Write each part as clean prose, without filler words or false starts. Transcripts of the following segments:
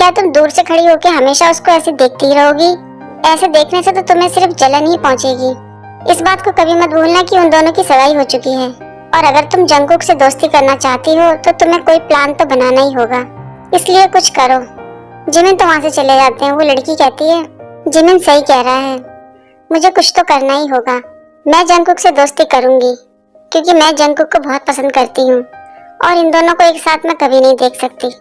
क्या तुम दूर से खड़ी होकर हमेशा उसको ऐसे देखती ही रहोगी? ऐसे देखने से तो तुम्हें सिर्फ जलन ही पहुंचेगी। इस बात को कभी मत भूलना कि उन दोनों की सगाई हो चुकी है, और अगर तुम जंगकुक से दोस्ती करना चाहती हो तो तुम्हें कोई प्लान तो बनाना ही होगा। इसलिए कुछ करो। जिमिन तो वहाँ से चले जाते हैं। वो लड़की कहती है, जिमिन सही कह रहा है, मुझे कुछ तो करना ही होगा। मैं जंगकुक से दोस्ती करूंगी क्योंकि मैं जंगकुक को बहुत पसंद करती हूँ और इन दोनों को एक साथ मैं कभी नहीं देख सकती।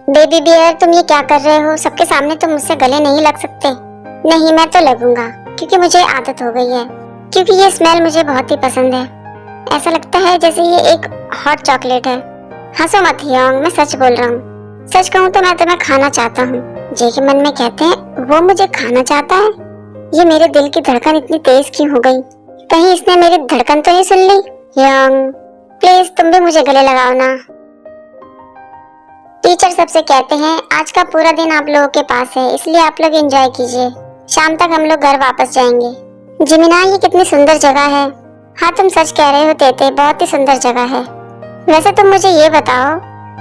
बेबी बियर, तुम ये क्या कर रहे हो? सबके सामने तुम मुझसे गले नहीं लग सकते। नहीं, मैं तो लगूंगा क्योंकि मुझे आदत हो गई है, क्योंकि ये स्मेल मुझे बहुत ही पसंद है। ऐसा लगता है जैसे ये एक हॉट चॉकलेट है। हंसो मत हियोंग, मैं सच बोल रहा हूँ। सच कहूँ तो मैं तुम्हें खाना चाहता हूँ। जे के मन में कहते हैं वो मुझे खाना चाहता है। ये मेरे दिल की धड़कन इतनी तेज क्यों हो गई? कहीं इसने मेरी धड़कन तो नहीं सुन ली? हियोंग प्लीज तुम भी मुझे गले लगाओ ना। टीचर सबसे कहते हैं आज का पूरा दिन आप लोगों के पास है, इसलिए आप लोग एंजॉय कीजिए। शाम तक हम लोग घर वापस जाएंगे। जिमिना, ये कितनी सुंदर जगह है। हाँ तुम सच कह रहे हो तेते, बहुत ही सुंदर जगह है। वैसे तुम मुझे ये बताओ,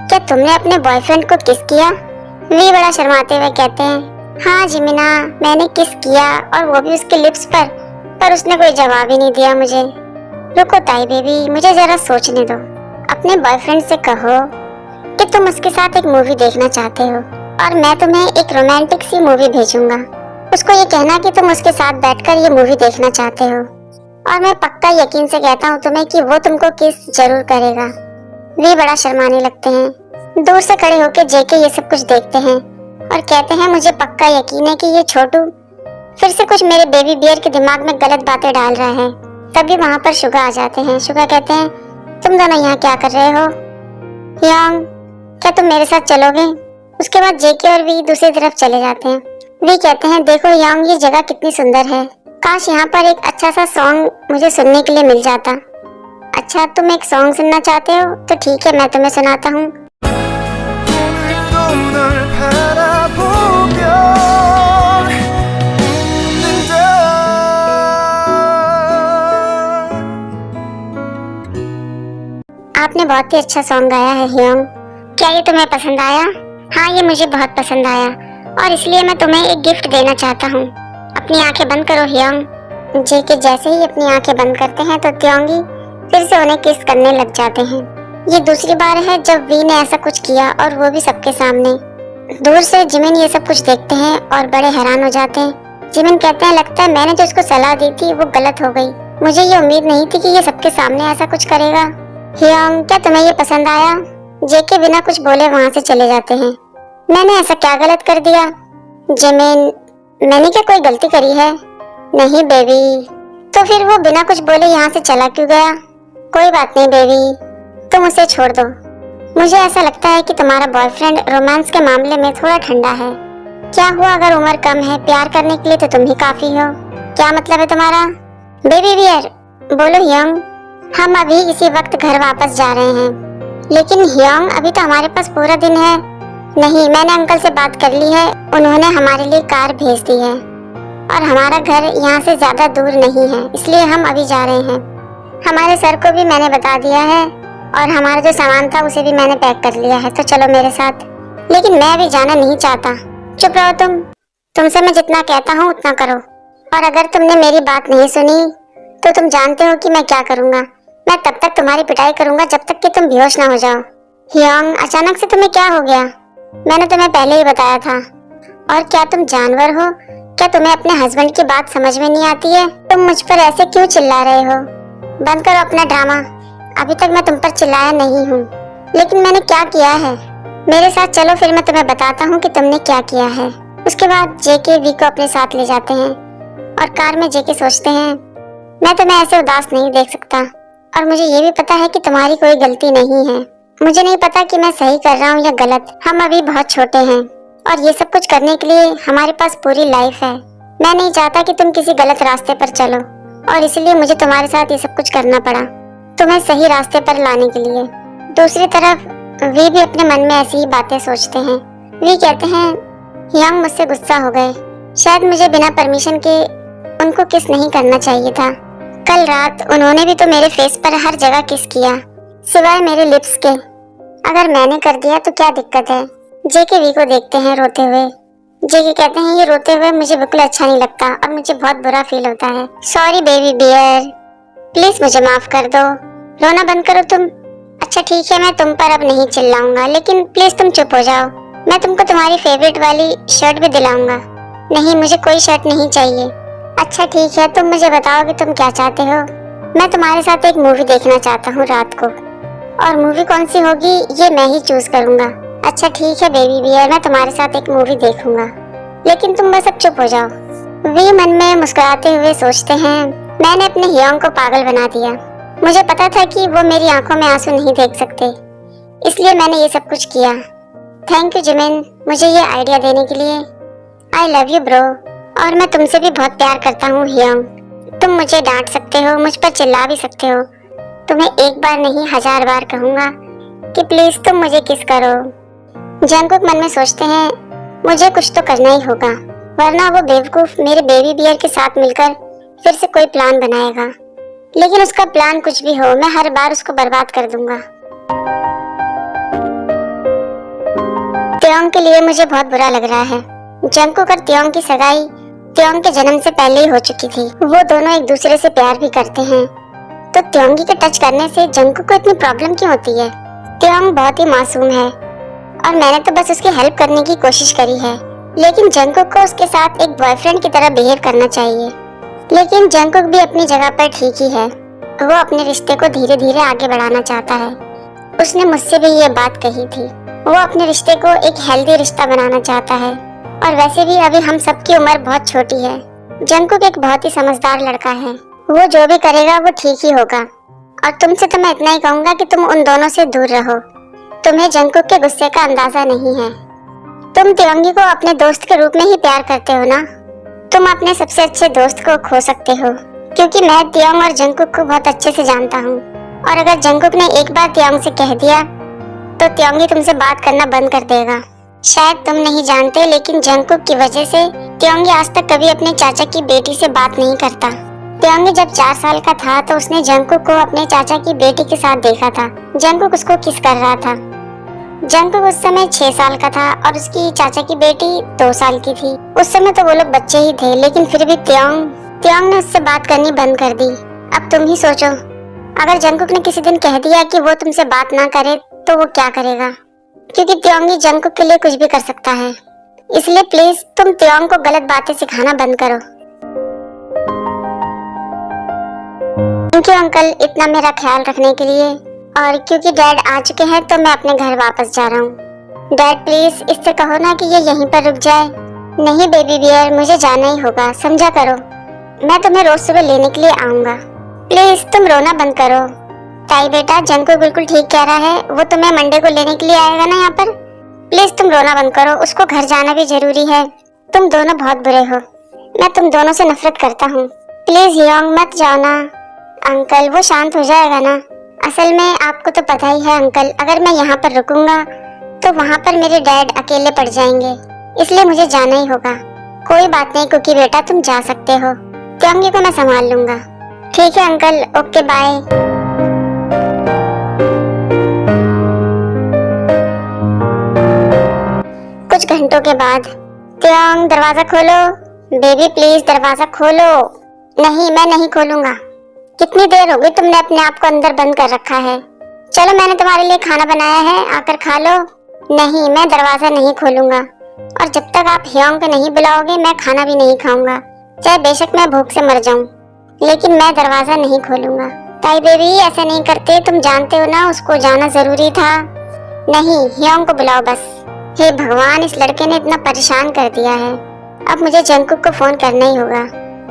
क्या तुमने अपने बॉयफ्रेंड को किस किया? वी बड़ा शर्माते हुए कहते हैं, हाँ जिमिना, मैंने किस किया, और वो भी उसके लिप्स पर उसने कोई जवाब ही नहीं दिया मुझे। रुको ताई बेबी, मुझे जरा सोचने दो। अपने बॉयफ्रेंड से कहो कि तुम उसके साथ एक मूवी देखना चाहते हो और मैं तुम्हें एक रोमांटिक सी मूवी भेजूंगा। उसको ये कहना कि तुम उसके साथ बैठकर ये मूवी देखना चाहते हो, और मैं पक्का यकीन से कहता हूँ तुम्हें कि वो तुमको किस जरूर करेगा। वे बड़ा शर्माने लगते हैं। दूर से खड़े होकर जेके ये सब कुछ देखते हैं और कहते हैं मुझे पक्का यकीन है कि ये छोटू फिर से कुछ मेरे बेबी बियर के दिमाग में गलत बातें डाल रहा है। तभी वहाँ पर शुगा आ जाते हैं। शुगा कहते हैं, तुम दोनों यहाँ क्या कर रहे हो? हियोंग, क्या तुम मेरे साथ चलोगे? उसके बाद जेके और वी दूसरी तरफ चले जाते हैं। वी कहते हैं, देखो हियोंग, ये जगह कितनी सुंदर है। काश यहाँ पर एक अच्छा सा सॉन्ग मुझे सुनने के लिए मिल जाता। अच्छा, तुम एक सॉन्ग सुनना चाहते हो तो ठीक है, मैं तुम्हें सुनाता हूँ। आपने बहुत ही अच्छा सॉन्ग गाया है हियोंग। क्या ये तुम्हें पसंद आया? हाँ, ये मुझे बहुत पसंद आया और इसलिए मैं तुम्हें एक गिफ्ट देना चाहता हूँ। अपनी आंखें बंद करो हियोंग। जेके जैसे ही अपनी आंखें बंद करते हैं तो त्योंगी फिर से उन्हें किस करने लग जाते हैं। ये दूसरी बार है जब वी ने ऐसा कुछ किया, और वो भी सबके सामने। दूर से जिमिन ये सब कुछ देखते हैं और बड़े हैरान हो जाते हैं। जिमिन कहते हैं, लगता है मैंने जो उसको सलाह दी थी वो गलत हो गई। मुझे ये उम्मीद नहीं थी कि ये सबके सामने ऐसा कुछ करेगा। हियोंग, क्या तुम्हें ये पसंद आया? जेके बिना कुछ बोले वहाँ से चले जाते हैं। मैंने ऐसा क्या गलत कर दिया? जिमिन, मैंने क्या कोई गलती करी है? नहीं बेबी। तो फिर वो बिना कुछ बोले यहाँ से चला क्यों गया? कोई बात नहीं बेबी, तुम उसे छोड़ दो। मुझे ऐसा लगता है कि तुम्हारा बॉयफ्रेंड रोमांस के मामले में थोड़ा ठंडा है। क्या हुआ अगर उम्र कम है, प्यार करने के लिए तो तुम ही काफी हो। क्या मतलब है तुम्हारा? बेबी बियर, बोलो हियोंग। हम अभी इसी वक्त घर वापस जा रहे हैं। लेकिन हियोंग, अभी तो हमारे पास पूरा दिन है। नहीं, मैंने अंकल से बात कर ली है, उन्होंने हमारे लिए कार भेज दी है और हमारा घर यहाँ से ज्यादा दूर नहीं है, इसलिए हम अभी जा रहे हैं। हमारे सर को भी मैंने बता दिया है और हमारा जो सामान था उसे भी मैंने पैक कर लिया है, तो चलो मेरे साथ। लेकिन मैं अभी जाना नहीं चाहता। चुप रहो तुम। तुमसे मैं जितना कहता हूँ उतना करो, और अगर तुमने मेरी बात नहीं सुनी तो तुम जानते हो कि मैं क्या करूँगा। मैं तब तक तुम्हारी पिटाई करूँगा जब तक कि तुम बेहोश ना हो जाओ। हियोंग, अचानक से तुम्हें क्या हो गया? मैंने तुम्हें पहले ही बताया था। और क्या तुम जानवर हो? क्या तुम्हें अपने हस्बैंड की बात समझ में नहीं आती है? तुम मुझ पर ऐसे क्यों चिल्ला रहे हो? बंद करो अपना ड्रामा। अभी तक मैं तुम पर चिल्लाया नहीं हूँ, लेकिन मैंने क्या किया है? मेरे साथ चलो, फिर मैं तुम्हें बताता हूँ कि तुमने क्या किया है। उसके बाद जेके वी को अपने साथ ले जाते हैं और कार में जेके सोचते हैं, मैं तुम्हें ऐसे उदास नहीं देख सकता, और मुझे ये भी पता है कि तुम्हारी कोई गलती नहीं है। मुझे नहीं पता कि मैं सही कर रहा हूँ या गलत। हम अभी बहुत छोटे हैं और ये सब कुछ करने के लिए हमारे पास पूरी लाइफ है। मैं नहीं चाहता कि तुम किसी गलत रास्ते पर चलो, और इसलिए मुझे तुम्हारे साथ ये सब कुछ करना पड़ा, तुम्हें सही रास्ते पर लाने के लिए। दूसरी तरफ वी भी अपने मन में ऐसी ही बातें सोचते हैं। वी कहते हैं, हियोंग मुझसे गुस्सा हो गए। शायद मुझे बिना परमिशन के उनको किस नहीं करना चाहिए था। कल रात उन्होंने भी तो मेरे फेस पर हर जगह किस किया, सिवाय मेरे लिप्स के। अगर मैंने कर दिया तो क्या दिक्कत है? जेके वी को देखते हैं रोते हुए। जेके कहते हैं ये रोते हुए मुझे बिल्कुल अच्छा नहीं लगता और मुझे बहुत बुरा फील होता है। सॉरी बेबी बियर, प्लीज मुझे माफ कर दो। रोना बंद करो तुम। अच्छा ठीक है, मैं तुम पर अब नहीं चिल्लाऊंगा, लेकिन प्लीज तुम चुप हो जाओ। मैं तुमको तुम्हारी फेवरेट वाली शर्ट भी दिलाऊंगा। नहीं, मुझे कोई शर्ट नहीं चाहिए। अच्छा ठीक है, तुम मुझे बताओ कि तुम क्या चाहते हो। मैं तुम्हारे साथ एक मूवी देखना चाहता हूँ रात को, और मूवी कौन सी होगी ये मैं ही चूज करूंगा। अच्छा ठीक है बेबी बियर, मैं तुम्हारे साथ एक मूवी देखूंगा, लेकिन तुम बस अब चुप हो जाओ। वी मन में मुस्कुराते हुए सोचते हैं, मैंने अपने हियोंग को पागल बना दिया। मुझे पता था कि वो मेरी आंखों में आंसू नहीं देख सकते, इसलिए मैंने ये सब कुछ किया। थैंक यू जिमिन, मुझे ये आइडिया देने के लिए। आई लव यू ब्रो, और मैं तुमसे भी बहुत प्यार करता हूँ हियोंग। तुम मुझे डांट सकते हो, मुझ पर चिल्ला भी सकते हो, तुम्हें एक बार नहीं 1000 बार कहूंगा कि प्लीज तुम मुझे किस करो। जंगकुक मन में सोचते हैं, मुझे कुछ तो करना ही होगा, वरना वो बेवकूफ मेरे बेबी बियर के साथ मिलकर फिर से कोई प्लान बनाएगा। लेकिन उसका प्लान कुछ भी हो, मैं हर बार उसको बर्बाद कर दूंगा। त्योंग के लिए मुझे बहुत बुरा लग रहा है। जंगकुक और त्योंग की सगाई त्योंग के जन्म से पहले ही हो चुकी थी। वो दोनों एक दूसरे से प्यार भी करते हैं, तो त्योंगी के टच करने से जंगकुक को इतनी प्रॉब्लम क्यों होती है? त्योंग बहुत ही मासूम है और मैंने तो बस उसकी हेल्प करने की कोशिश करी है, लेकिन जंगकुक को उसके साथ एक बॉयफ्रेंड की तरह बिहेव करना चाहिए। लेकिन जंगकुक भी अपनी जगह पर ठीक ही है, वो अपने रिश्ते को धीरे धीरे आगे बढ़ाना चाहता है। उसने मुझसे भी ये बात कही थी, वो अपने रिश्ते को एक हेल्दी रिश्ता बनाना चाहता है। और वैसे भी अभी हम सबकी उम्र बहुत छोटी है। जंगकुक एक बहुत ही समझदार लड़का है, वो जो भी करेगा वो ठीक ही होगा। और तुमसे तो मैं इतना ही कहूंगा कि तुम उन दोनों से दूर रहो। तुम्हें जंगकुक के गुस्से का अंदाजा नहीं है। तुम त्योंगी को अपने दोस्त के रूप में ही प्यार करते हो ना? तुम अपने सबसे अच्छे दोस्त को खो सकते हो, क्योंकि मैं त्योंग और जंगकुक को बहुत अच्छे से जानता हूँ। और अगर जंगकुक ने एक बार त्योंग से कह दिया तो त्योंगी तुमसे बात करना बंद कर देगा। शायद तुम नहीं जानते, लेकिन जंगकुक की वजह से त्योंगी आज तक कभी अपने चाचा की बेटी से बात नहीं करता। त्योंगी जब 4 साल का था तो उसने जंगकुक को अपने चाचा की बेटी के साथ देखा था। जंगकुक उसको किस कर रहा था। जंगकुक उस समय 6 साल का था और उसकी चाचा की बेटी 2 साल की थी। उस समय तो वो लोग बच्चे ही थे, लेकिन फिर भी त्योंग ने उससे बात करनी बंद कर दी। अब तुम ही सोचो, अगर जंगकुक ने किसी दिन कह दिया कि वो तुमसे बात ना करे तो वो क्या करेगा? क्योंकि त्योंगी जंगकुक के लिए कुछ भी कर सकता है। इसलिए प्लीज तुम त्योंग को गलत बातें सिखाना बंद करो। थैंक यू अंकल इतना मेरा ख्याल रखने के लिए। और क्योंकि डैड आ चुके हैं तो मैं अपने घर वापस जा रहा हूँ। डैड प्लीज इससे कहो ना कि ये यहीं पर रुक जाए। नहीं बेबी बियर, मुझे जाना ही होगा, समझा करो। मैं तुम्हें रोज सुबह लेने के लिए आऊंगा। प्लीज तुम रोना बंद करो। ताई बेटा, जंगकुक बिल्कुल ठीक कह रहा है, वो तुम्हें मंडे को लेने के लिए आएगा ना यहाँ पर। प्लीज तुम रोना बंद करो, उसको घर जाना भी जरूरी है। तुम दोनों बहुत बुरे हो, मैं तुम दोनों से नफरत करता हूँ। प्लीज हियोंग मत जाना। अंकल वो शांत हो जाएगा ना? असल में आपको तो पता ही है अंकल, अगर मैं यहाँ पर रुकूंगा तो वहाँ पर मेरे डैड अकेले पड़ जाएंगे, इसलिए मुझे जाना ही होगा। कोई बात नहीं कुकी बेटा, तुम जा सकते हो, त्योंगी को मैं संभाल लूंगा। ठीक है अंकल, ओके बाय। कुछ घंटों के बाद, त्योंग दरवाजा खोलो। बेबी प्लीज दरवाजा खोलो। नहीं, मैं नहीं खोलूंगा। कितनी देर हो गई तुमने अपने आप को अंदर बंद कर रखा है। चलो मैंने तुम्हारे लिए खाना बनाया है, आकर खा लो। नहीं, मैं दरवाजा नहीं खोलूंगा, और जब तक आप हियोंग को नहीं बुलाओगे मैं खाना भी नहीं खाऊंगा, चाहे बेशक मैं भूख से मर जाऊं, लेकिन मैं दरवाजा नहीं खोलूंगा। ताई बेबी ऐसा नहीं करते, तुम जानते हो ना उसको जाना जरूरी था। नहीं, हियोंग को बुलाओ बस। हे भगवान, इस लड़के ने इतना परेशान कर दिया है। अब मुझे जंगकुक को फोन करना ही होगा।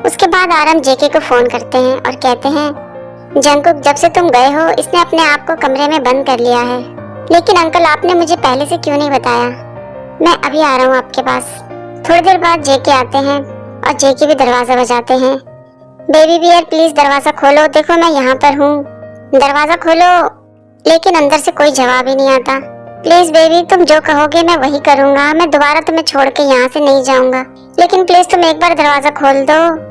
उसके बाद आरम जेके को फोन करते हैं और कहते हैं, जंगकुक जब से तुम गए हो इसने अपने आप को कमरे में बंद कर लिया है। लेकिन अंकल आपने मुझे पहले से क्यों नहीं बताया? मैं अभी आ रहा हूँ आपके पास। थोड़ी देर बाद जेके आते हैं और जेके भी दरवाजा बजाते हैं। बेबी बियर प्लीज दरवाजा खोलो, देखो मैं यहाँ पर हूँ, दरवाजा खोलो। लेकिन अंदर से कोई जवाब ही नहीं आता। प्लीज बेबी तुम जो कहोगे मैं वही करूँगा, मैं दोबारा तुम्हें छोड़ के यहाँ से नहीं जाऊँगा, लेकिन प्लीज तुम एक बार दरवाजा खोल दो।